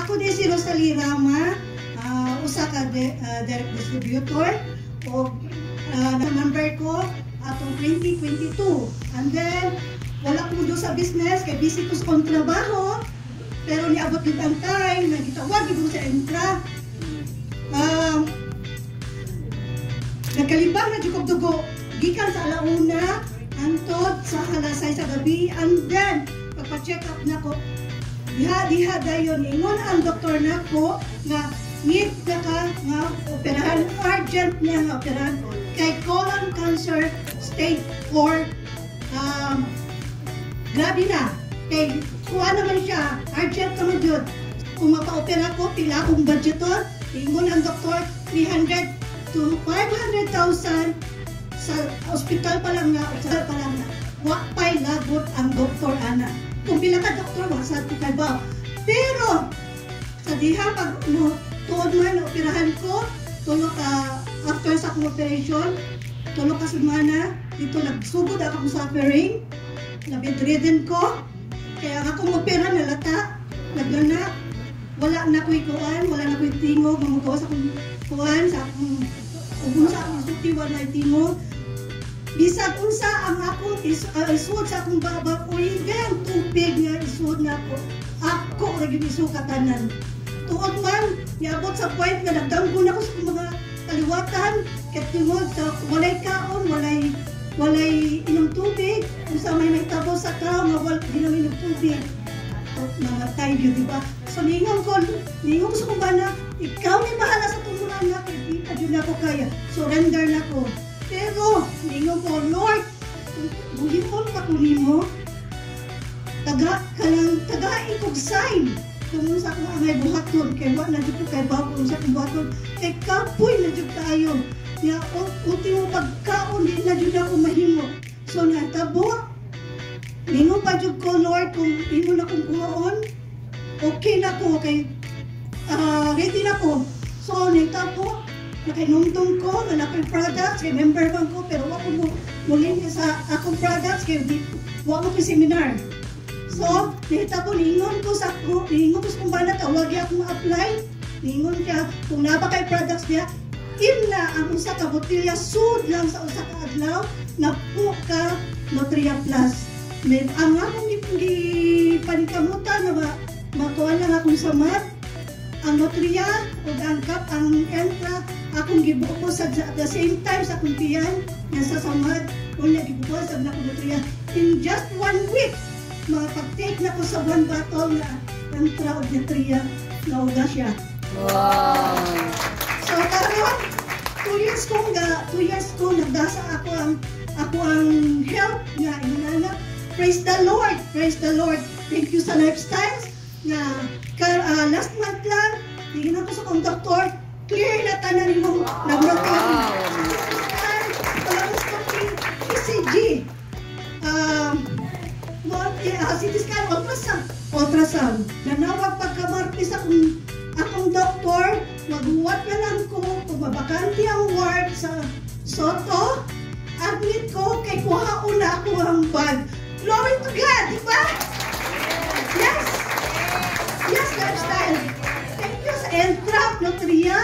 Ako din si Rosalie Rama, usa ka direct distributor o na-member ko atong 2022. And then, wala ko doon sa business, kay busy ko sa trabaho, pero niabot din ang time, nagitawag ko sa Entra. Nagkalibang na jukog dugo, gikan sa alauna, antod sa halasay sa gabi, and then, pagpa-check up na ko, diha dayon, ingon ang doktor na ko, nga need na ka nga operahan, urgent niya nga operahan, kay colon cancer stage 4, grabe na, kay kuha naman siya, urgent naman yun. Kung mapa-opera ko, pila akong budget to, ingon ang doktor, 300 to 500,000 sa ospital pa lang na, wakpay lagot ang doktor ana. Kung pila ka doktor, wasa ko kay ba. Pero, sa diha, pag tuod man, operahan ko, tulog ka, after sa akong operation, tulog ka semana, dito nagsugod akong suffering, na-bedridden ko, kaya akong opera nalata, naglana, wala na ko'y kuwan, wala na ko'y tingog, mamagawa sa akong kuwan, sa akong, sa akong isuti, wala na tingog. Bisag unsa ang akong isuod sa akong baba, o yung tubig nga isuod na ako rin isukatanan. Tuod man, niabot sa point na nagdanggon ako sa mga kaliwatan, katingod sa walay kaon, walay inom tubig, kung sa may tabo sa tao, nga ginawin ng tubig. Namatay yun, diba? So, ningon ko sa kumbana, ikaw may bahala sa tumunan na, kaya di pa yun ako kaya. Surrender na ko. Pero, ningon ko, Lord, buhipon ka kunin mo, tagain kong sign. Kung sa akong angay buhaton, kaya wala na dyan ko kay bago sa akong buhaton, kay kapoy na dyan tayo. Nga, ultimo pagkaon, di na dyan ako mahimo. So, natabo, ningon pa dyan ko, Lord, kung ino na kong kuhaon, okay na ko, kay ready na ko. So, natabo, nakainumdum ko, nalapay products, kay member bang ko, pero wako mo muling sa akong products, kay wako ko seminar. So, nahitabo, ningon ko sa kung ba na tawag akong apply, ningon siya, kung napakay products niya, na ang usa ka botilya, sud lang sa usa ka adlaw, na po ka Nutria Plus. Ang akong panikamutan na makuha lang akong samat, ang Nutria o ang Cap, ang Entra, akong gibuko sa the same time sa akong tiyan, nasa samad, o niya gibuko sa akong Nutria. In just 1 week, makapag-take na ko sa 1 bottle na Entra o Nutria, nauga siya. Wow! So karon, 2 years ko nagdasa ako ang health nga inana. Praise the Lord! Praise the Lord! Thank you sa Lifestyles na last month lang, tingin ako sa kong doktor, clear na tanan mo laboratory. Palamos ko ECG, CT scan, ultrasound. Nanawag pagkamartis akong doktor, maghuwat na lang ko, kung mabakante ang ward sa Soto, admit ko, kay kuhaon na ako ang bag. Glory to God, di ba? Yes! Yes, Lifestyle! Thank you sa Entra, Nutria,